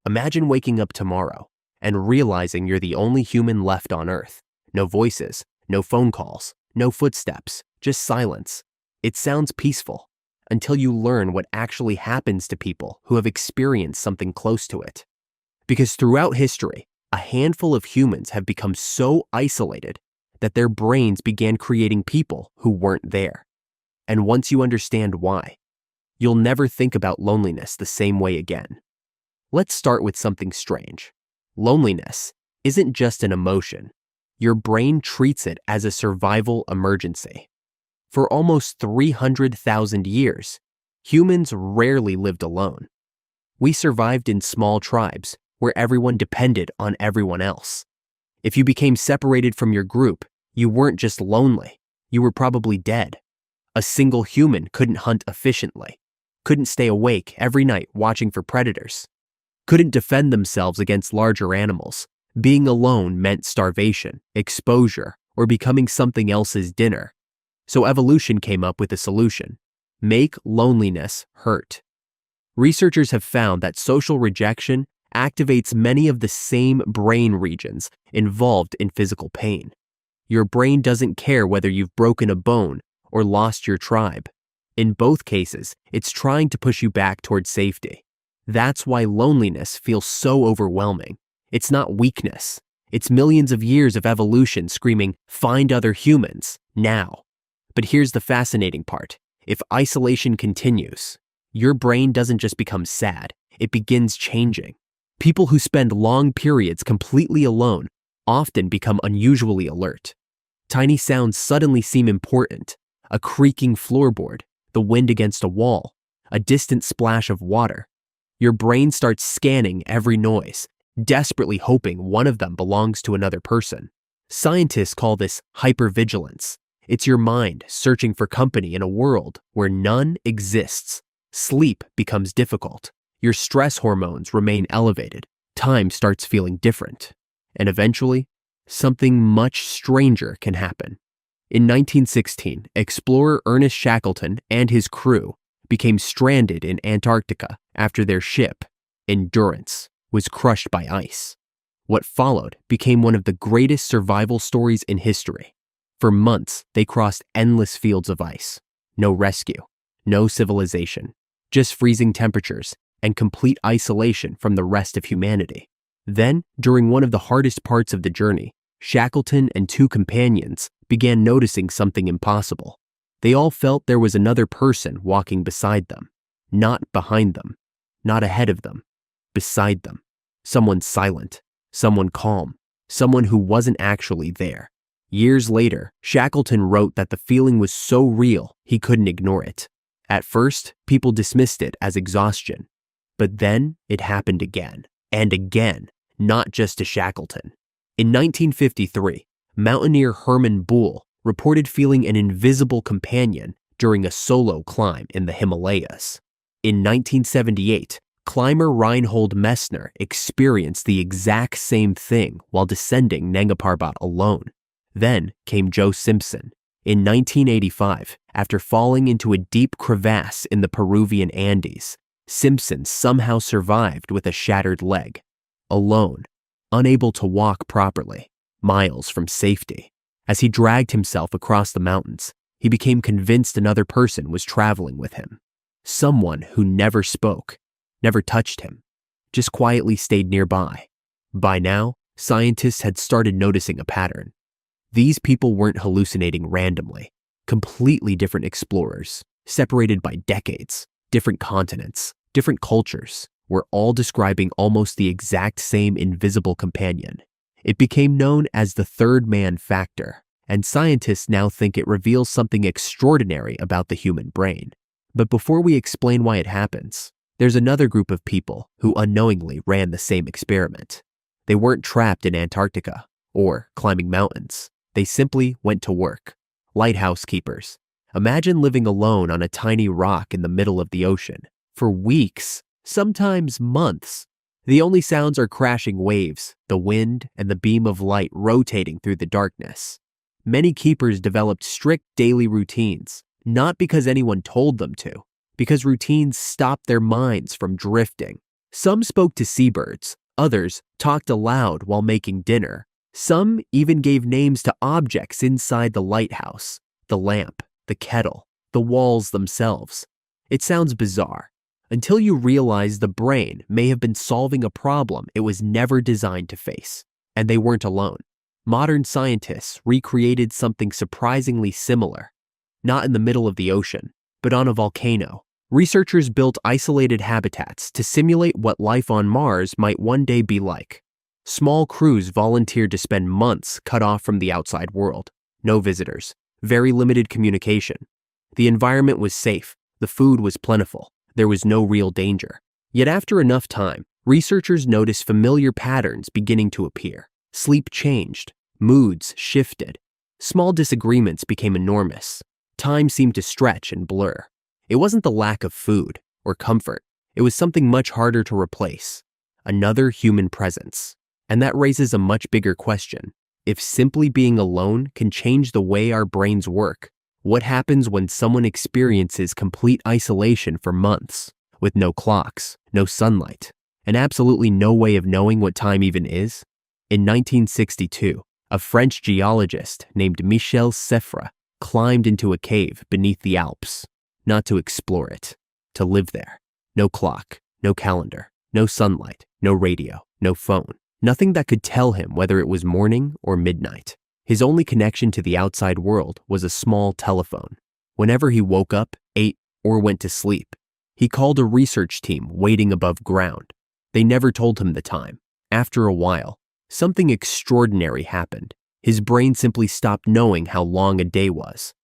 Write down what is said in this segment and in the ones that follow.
Imagine waking up tomorrow and realizing you're the only human left on Earth. No voices, no phone calls, no footsteps, just silence. It sounds peaceful until you learn what actually happens to people who have experienced something close to it. Because throughout history, a handful of humans have become so isolated that their brains began creating people who weren't there. And once you understand why, you'll never think about loneliness the same way again. Let's start with something strange. Loneliness isn't just an emotion. Your brain treats it as a survival emergency. For almost 300,000 years, humans rarely lived alone. We survived in small tribes where everyone depended on everyone else. If you became separated from your group, you weren't just lonely, you were probably dead. A single human couldn't hunt efficiently, couldn't stay awake every night watching for predators, couldn't defend themselves against larger animals. Being alone meant starvation, exposure, or becoming something else's dinner. So evolution came up with a solution: make loneliness hurt. Researchers have found that social rejection activates many of the same brain regions involved in physical pain. Your brain doesn't care whether you've broken a bone or lost your tribe. In both cases, it's trying to push you back towards safety. That's why loneliness feels so overwhelming. It's not weakness. It's millions of years of evolution screaming, "Find other humans, now." But here's the fascinating part. If isolation continues, your brain doesn't just become sad, it begins changing. People who spend long periods completely alone often become unusually alert. Tiny sounds suddenly seem important. A creaking floorboard, the wind against a wall, a distant splash of water. Your brain starts scanning every noise, desperately hoping one of them belongs to another person. Scientists call this hypervigilance. It's your mind searching for company in a world where none exists. Sleep becomes difficult. Your stress hormones remain elevated. Time starts feeling different. And eventually, something much stranger can happen. In 1916, explorer Ernest Shackleton and his crew became stranded in Antarctica after their ship, Endurance, was crushed by ice. What followed became one of the greatest survival stories in history. For months, they crossed endless fields of ice. No rescue, no civilization, just freezing temperatures and complete isolation from the rest of humanity. Then, during one of the hardest parts of the journey, Shackleton and two companions began noticing something impossible. They all felt there was another person walking beside them, not behind them, not ahead of them, beside them. Someone silent, someone calm, someone who wasn't actually there. Years later, Shackleton wrote that the feeling was so real he couldn't ignore it. At first, people dismissed it as exhaustion. But then it happened again, and again, not just to Shackleton. In 1953, mountaineer Herman Buhl reported feeling an invisible companion during a solo climb in the Himalayas. In 1978, climber Reinhold Messner experienced the exact same thing while descending Nanga Parbat alone. Then came Joe Simpson. In 1985, after falling into a deep crevasse in the Peruvian Andes, Simpson somehow survived with a shattered leg, alone, unable to walk properly, miles from safety. As he dragged himself across the mountains, he became convinced another person was traveling with him. Someone who never spoke, never touched him, just quietly stayed nearby. By now, scientists had started noticing a pattern. These people weren't hallucinating randomly. Completely different explorers, separated by decades, different continents, different cultures, were all describing almost the exact same invisible companion. It became known as the third man factor, and scientists now think it reveals something extraordinary about the human brain. But before we explain why it happens, there's another group of people who unknowingly ran the same experiment. They weren't trapped in Antarctica or climbing mountains. They simply went to work. Lighthouse keepers. Imagine living alone on a tiny rock in the middle of the ocean for weeks, sometimes months. The only sounds are crashing waves, the wind, and the beam of light rotating through the darkness. Many keepers developed strict daily routines, not because anyone told them to, because routines stopped their minds from drifting. Some spoke to seabirds, others talked aloud while making dinner. Some even gave names to objects inside the lighthouse, the lamp, the kettle, the walls themselves. It sounds bizarre, until you realize the brain may have been solving a problem it was never designed to face. And they weren't alone. Modern scientists recreated something surprisingly similar. Not in the middle of the ocean, but on a volcano. Researchers built isolated habitats to simulate what life on Mars might one day be like. Small crews volunteered to spend months cut off from the outside world. No visitors, very limited communication. The environment was safe, the food was plentiful, there was no real danger. Yet after enough time, researchers noticed familiar patterns beginning to appear. Sleep changed, moods shifted. Small disagreements became enormous. Time seemed to stretch and blur. It wasn't the lack of food or comfort. It was something much harder to replace. Another human presence. And that raises a much bigger question. If simply being alone can change the way our brains work, what happens when someone experiences complete isolation for months, with no clocks, no sunlight, and absolutely no way of knowing what time even is? In 1962, a French geologist named Michel Siffre climbed into a cave beneath the Alps, not to explore it, to live there. No clock, no calendar, no sunlight, no radio, no phone, nothing that could tell him whether it was morning or midnight. His only connection to the outside world was a small telephone. Whenever he woke up, ate, or went to sleep, he called a research team waiting above ground. They never told him the time. After a while, something extraordinary happened. His brain simply stopped knowing how long a day was.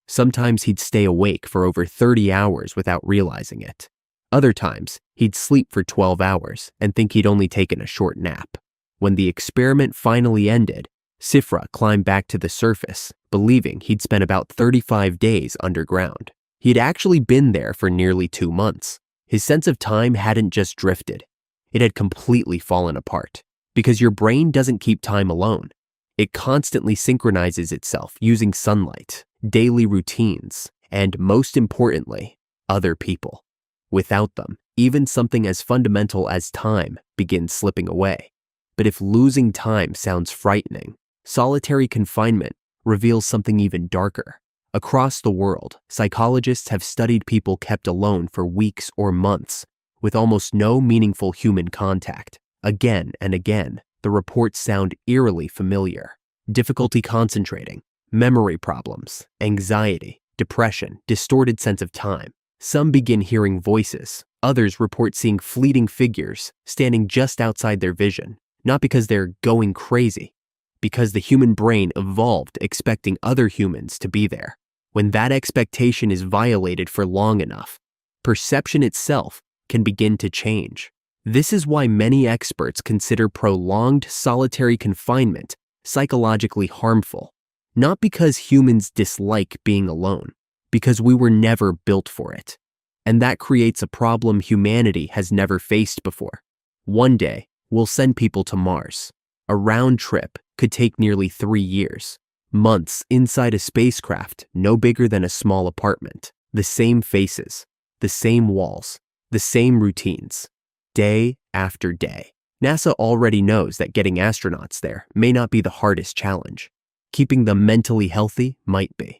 Sometimes he'd stay awake for over 30 hours without realizing it. Other times, he'd sleep for 12 hours and think he'd only taken a short nap. When the experiment finally ended, Siffre climbed back to the surface, believing he'd spent about 35 days underground. He had actually been there for nearly 2 months. His sense of time hadn't just drifted. It had completely fallen apart. Because your brain doesn't keep time alone. It constantly synchronizes itself using sunlight, daily routines, and most importantly, other people. Without them, even something as fundamental as time begins slipping away. But if losing time sounds frightening, solitary confinement reveals something even darker. Across the world, psychologists have studied people kept alone for weeks or months, with almost no meaningful human contact. Again and again, the reports sound eerily familiar. Difficulty concentrating, memory problems, anxiety, depression, distorted sense of time. Some begin hearing voices. Others report seeing fleeting figures standing just outside their vision, not because they're going crazy, because the human brain evolved expecting other humans to be there. When that expectation is violated for long enough, perception itself can begin to change. This is why many experts consider prolonged solitary confinement psychologically harmful, not because humans dislike being alone, because we were never built for it. And that creates a problem humanity has never faced before. One day, we'll send people to Mars. A round trip could take nearly 3 years. Months inside a spacecraft no bigger than a small apartment. The same faces, the same walls, the same routines. Day after day. NASA already knows that getting astronauts there may not be the hardest challenge. Keeping them mentally healthy might be.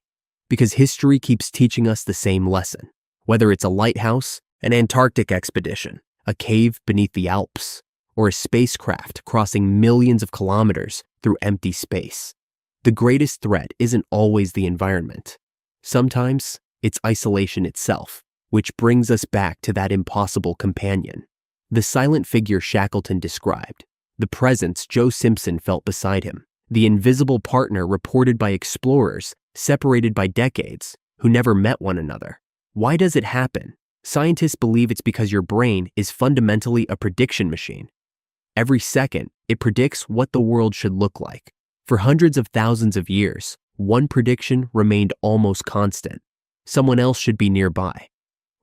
Because history keeps teaching us the same lesson. Whether it's a lighthouse, an Antarctic expedition, a cave beneath the Alps, or a spacecraft crossing millions of kilometers through empty space. The greatest threat isn't always the environment. Sometimes it's isolation itself, which brings us back to that impossible companion. The silent figure Shackleton described, the presence Joe Simpson felt beside him, the invisible partner reported by explorers separated by decades who never met one another. Why does it happen? Scientists believe it's because your brain is fundamentally a prediction machine. Every second, it predicts what the world should look like. For hundreds of thousands of years, one prediction remained almost constant. Someone else should be nearby.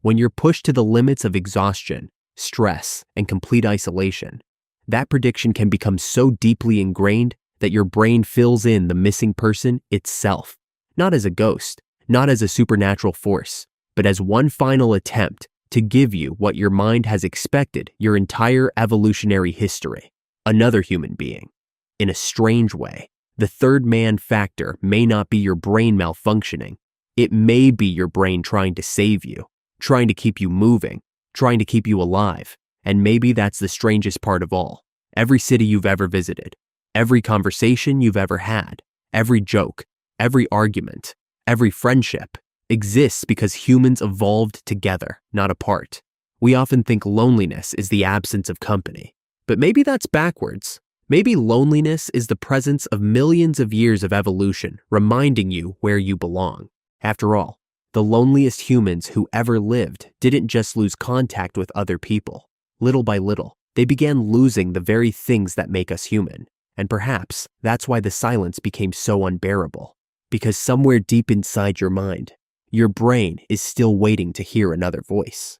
When you're pushed to the limits of exhaustion, stress, and complete isolation, that prediction can become so deeply ingrained that your brain fills in the missing person itself, not as a ghost, not as a supernatural force, but as one final attempt to give you what your mind has expected your entire evolutionary history, another human being. In a strange way, the third man factor may not be your brain malfunctioning. It may be your brain trying to save you, trying to keep you moving, trying to keep you alive. And maybe that's the strangest part of all. Every city you've ever visited, every conversation you've ever had, every joke, every argument, every friendship exists because humans evolved together, not apart. We often think loneliness is the absence of company, but maybe that's backwards. Maybe loneliness is the presence of millions of years of evolution reminding you where you belong. After all, the loneliest humans who ever lived didn't just lose contact with other people. Little by little, they began losing the very things that make us human. And perhaps that's why the silence became so unbearable. Because somewhere deep inside your mind, your brain is still waiting to hear another voice.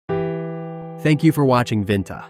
Thank you for watching Vinta.